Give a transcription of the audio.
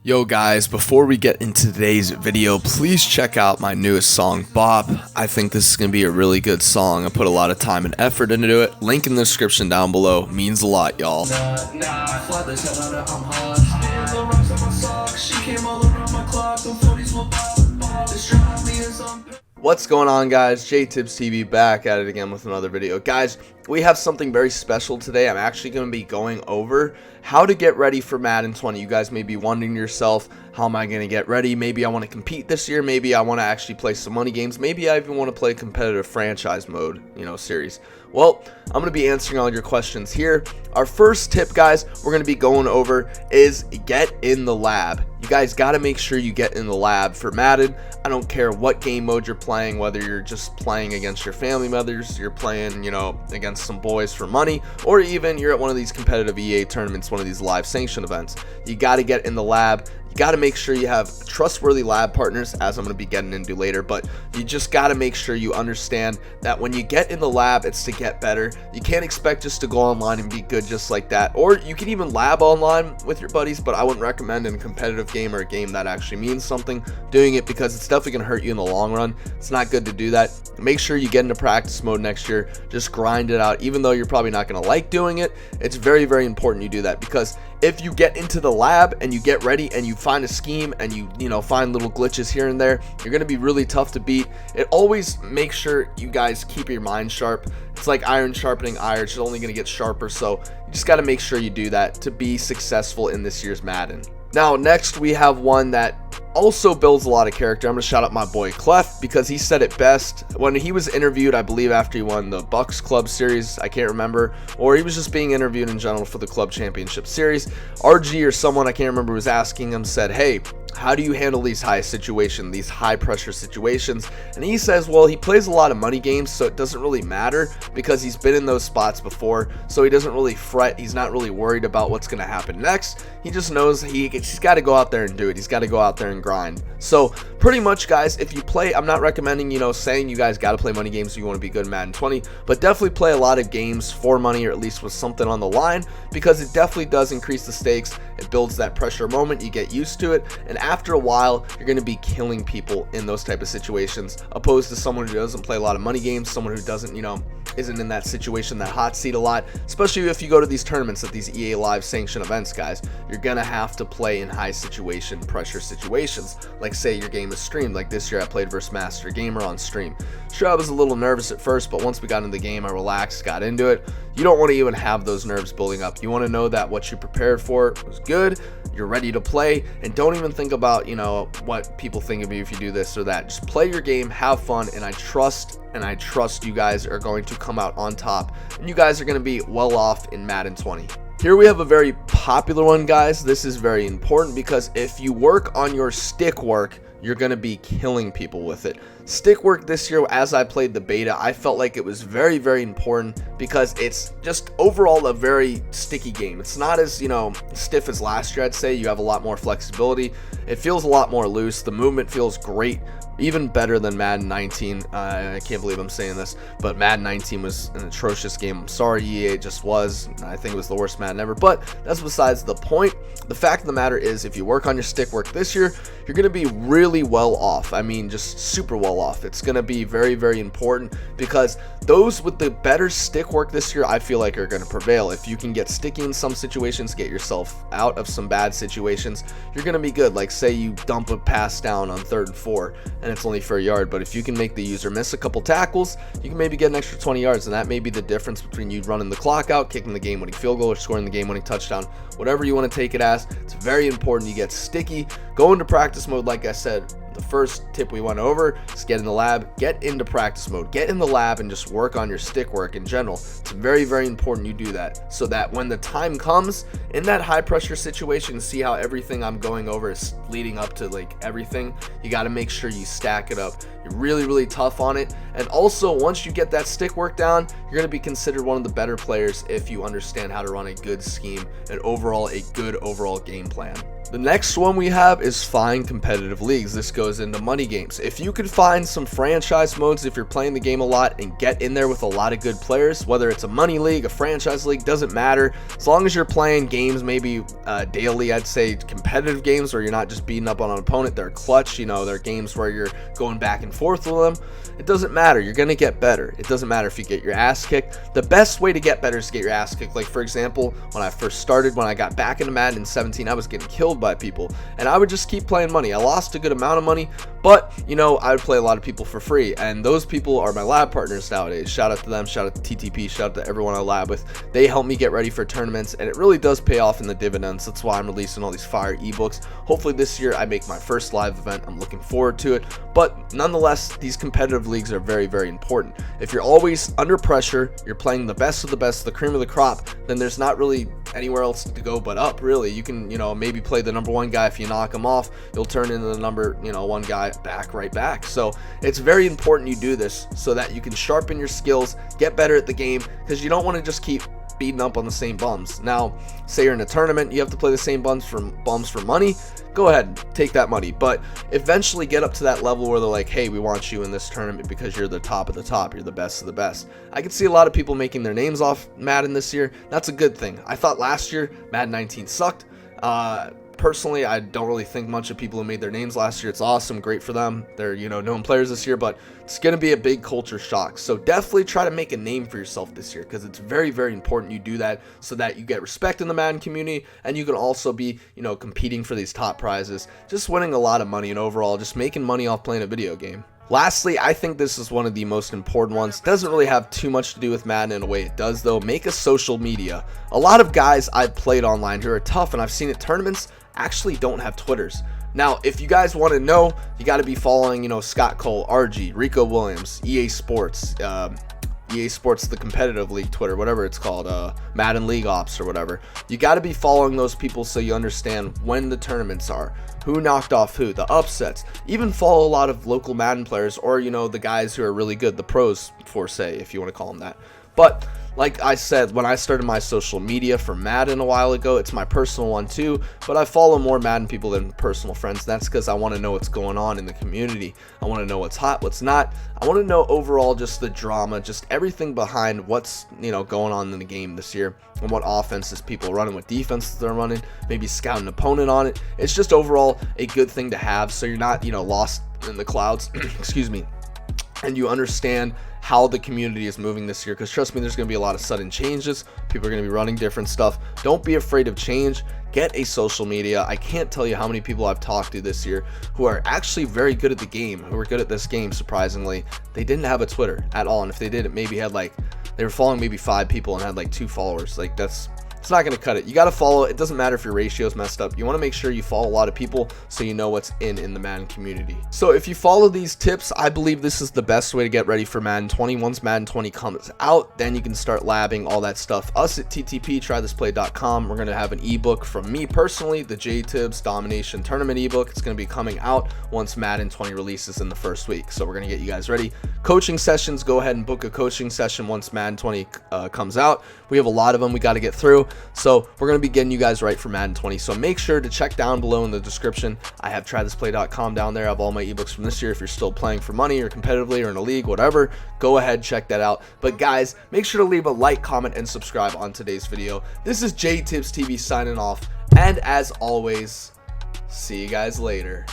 Yo guys, before we get into today's video, please check out my newest song, Bop. I think this is going to be a really good song. I put a lot of time and effort into it. Link in the description down below. Means a lot, y'all. What's going on, guys? JTibbs TV back at it again with another video. Guys, we have something very special today. I'm actually going to be going over how to get ready for Madden 20. You guys may be wondering to yourself, how am I going to get ready? Maybe I want to compete this year. Maybe I want to actually play some money games. Maybe I even want to play competitive franchise mode, series. Well, I'm going to be answering all your questions here. Our first tip, guys, we're going to be going over is get in the lab. You guys got to make sure you get in the lab for Madden. I don't care what game mode you're playing, whether you're just playing against your family members, you're playing, against some boys for money, or even you're at one of these competitive EA tournaments, one of these live sanction events. You got to get in the lab. You got to make sure you have trustworthy lab partners, as I'm going to be getting into later, but you just got to make sure you understand that when you get in the lab, it's to get better. You can't expect just to go online and be good just like that, or you can even lab online with your buddies, but I wouldn't recommend in a competitive game or a game that actually means something doing it, because it's definitely going to hurt you in the long run. It's not good to do that. Make sure you get into practice mode next year. Just grind it out. Even though you're probably not going to like doing it, it's very, very important you do that, because if you get into the lab and you get ready and you find a scheme and you find little glitches here and there, you're going to be really tough to beat. It always makes sure you guys keep your mind sharp. It's like iron sharpening iron. It's only going to get sharper, so you just got to make sure you do that to be successful in this year's Madden. Now, next we have one that also builds a lot of character. I'm going to shout out my boy Clef, because he said it best when he was interviewed, I believe after he won the Bucks Club Series, I can't remember, or he was just being interviewed in general for the Club Championship Series. RG or someone, I can't remember, was asking him, said, hey, how do you handle these high situations, these high pressure situations? And he says, well, he plays a lot of money games, so it doesn't really matter because he's been in those spots before, so he doesn't really fret. He's not really worried about what's going to happen next. He just knows he's got to go out there and do it. He's got to go out there and grind. So pretty much, guys, if you play, I'm not recommending, saying you guys got to play money games if you want to be good in Madden 20, but definitely play a lot of games for money, or at least with something on the line, because it definitely does increase the stakes. It builds that pressure moment. You get used to it, and after a while, you're going to be killing people in those type of situations, opposed to someone who doesn't play a lot of money games, someone who doesn't, isn't in that situation, that hot seat a lot, especially if you go to these tournaments at these EA live sanction events, guys. You're gonna have to play in high situation pressure situations, like say your game is streamed. Like this year I played versus Master Gamer on stream. Sure, I was a little nervous at first, but once we got into the game, I relaxed, got into it. You don't want to even have those nerves building up. You want to know that what you prepared for was good, you're ready to play, and don't even think about what people think of you if you do this or that. Just play your game, have fun, and I trust you guys are going to come out on top, and you guys are going to be well off in Madden 20. Here we have a very popular one, guys. This is very important, because if you work on your stick work, you're going to be killing people with it. Stick work this year, as I played the beta, I felt like it was very, very important, because it's just overall a very sticky game. It's not as, stiff as last year, I'd say. You have a lot more flexibility. It feels a lot more loose. The movement feels great. Even better than Madden 19. I can't believe I'm saying this, but Madden 19 was an atrocious game. I'm sorry, EA, it just was. I think it was the worst Madden ever, but that's besides the point. The fact of the matter is, if you work on your stick work this year, you're going to be really well off. I mean, just super well off. It's going to be very, very important, because those with the better stick work this year, I feel like, are going to prevail. If you can get sticky in some situations, get yourself out of some bad situations, you're going to be good. Like say you dump a pass down on 3rd and 4, and it's only for a yard, but if you can make the user miss a couple tackles, you can maybe get an extra 20 yards, and that may be the difference between you running the clock out, kicking the game-winning field goal, or scoring the game-winning touchdown. Whatever you want to take it as, it's very important you get sticky. Go into practice mode. Like I said, the first tip we went over is get in the lab, get into practice mode, get in the lab, and just work on your stick work in general. It's very, very important you do that, so that when the time comes in that high pressure situation, see how everything I'm going over is leading up to like everything. You got to make sure you stack it up. You're really, really tough on it. And also, once you get that stick work down, you're going to be considered one of the better players if you understand how to run a good scheme and overall a good overall game plan. The next one we have is find competitive leagues. This goes goes into money games. If you could find some franchise modes if you're playing the game a lot and get in there with a lot of good players, whether it's a money league, a franchise league, doesn't matter. As long as you're playing games maybe daily, I'd say competitive games where you're not just beating up on an opponent, they're clutch, you know, they're games where you're going back and forth with them. It doesn't matter. You're going to get better. It doesn't matter if you get your ass kicked. The best way to get better is to get your ass kicked. Like, for example, when I first started, when I got back into Madden in 17, I was getting killed by people, and I would just keep playing money. I lost a good amount of money, but, you know, I would play a lot of people for free, and those people are my lab partners nowadays. Shout out to them. Shout out to TTP. Shout out to everyone I lab with. They help me get ready for tournaments, and it really does pay off in the dividends. That's why I'm releasing all these fire ebooks. Hopefully this year I make my first live event. I'm looking forward to it, but nonetheless, these competitive leagues are very, very important. If you're always under pressure, you're playing the best of the best, the cream of the crop, then there's not really anywhere else to go but up, really. You can, you know, maybe play the number one guy. If you knock him off, you'll turn into the number, you know, one guy right back. So it's very important you do this so that you can sharpen your skills, get better at the game, because you don't want to just keep beating up on the same bums. Now, say you're in a tournament, you have to play the same bums for money. Go ahead, take that money, but eventually get up to that level where they're like, hey, we want you in this tournament because you're the top of the top, you're the best of the best. I can see a lot of people making their names off Madden this year. That's a good thing. I thought last year Madden 19 sucked. Personally, I don't really think much of people who made their names last year. It's awesome, great for them. They're, you know, known players this year, but it's going to be a big culture shock. So definitely try to make a name for yourself this year, because it's very, very important you do that so that you get respect in the Madden community, and you can also be, you know, competing for these top prizes, just winning a lot of money, and overall just making money off playing a video game. Lastly, I think this is one of the most important ones. Doesn't really have too much to do with Madden in a way it does though. Make a social media. A lot of guys I've played online who are tough, and I've seen at tournaments, actually don't have Twitters. Now, if you guys want to know, you got to be following, you know, Scott Cole, RG, Rico Williams, EA Sports, the competitive league Twitter, whatever it's called, Madden League Ops or whatever. You got to be following those people so you understand when the tournaments are, who knocked off who, the upsets. Even follow a lot of local Madden players, or, you know, the guys who are really good, the pros, for say, if you want to call them that. But like I said, when I started my social media for Madden a while ago, it's my personal one too, but I follow more Madden people than personal friends. That's because I want to know what's going on in the community. I want to know what's hot, what's not. I want to know overall just the drama, just everything behind what's, you know, going on in the game this year, and what offenses people are running, what defenses they're running, maybe scout an opponent on it. It's just overall a good thing to have, so you're not, you know, lost in the clouds, excuse me, and you understand how the community is moving this year, because trust me, there's going to be a lot of sudden changes. People are going to be running different stuff. Don't be afraid of change. Get a social media. I can't tell you how many people I've talked to this year who are actually very good at the game, who are good at this game, surprisingly. They didn't have a Twitter at all, and if they did, it maybe had like, they were following maybe 5 people and had like 2 followers. Like, it's not going to cut it. You got to follow. It doesn't matter if your ratio is messed up. You want to make sure you follow a lot of people so you know what's in the Madden community. So if you follow these tips, I believe this is the best way to get ready for Madden 20. Once Madden 20 comes out, then you can start labbing all that stuff. Us at TTP, trythisplay.com, we're going to have an ebook from me personally, the JTibbs Domination Tournament ebook. It's going to be coming out once Madden 20 releases in the first week. So we're going to get you guys ready. Coaching sessions, go ahead and book a coaching session once Madden 20 comes out. We have a lot of them we got to get through. So we're going to be getting you guys right for Madden 20. So make sure to check down below in the description. I have trythisplay.com down there. I have all my ebooks from this year. If you're still playing for money or competitively or in a league, whatever, go ahead, check that out. But guys, make sure to leave a like, comment, and subscribe on today's video. This is JTibbs TV signing off. And as always, see you guys later.